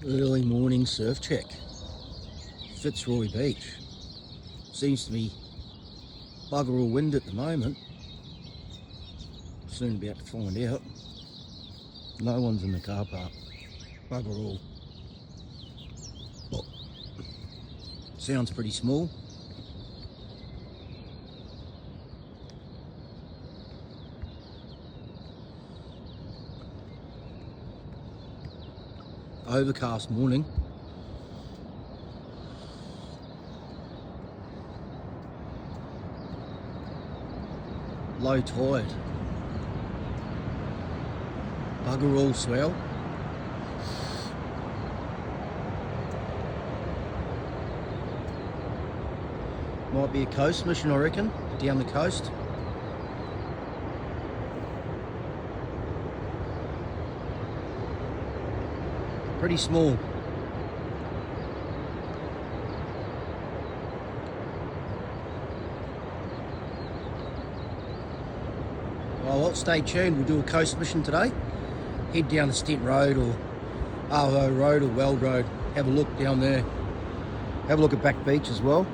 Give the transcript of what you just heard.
Early morning surf check. Fitzroy Beach. Seems to be bugger all wind at the moment. Soon about to find out. No one's in the car park. Bugger all. Oh. Sounds pretty small. Overcast morning. Low tide. Bugger all swell. Might be a coast mission, I reckon, down the coast. Pretty small. Well, stay tuned. We'll do a coast mission today. Head down the Stent Road or Arvo Road or Weld Road. Have a look down there. Have a look at Back Beach as well.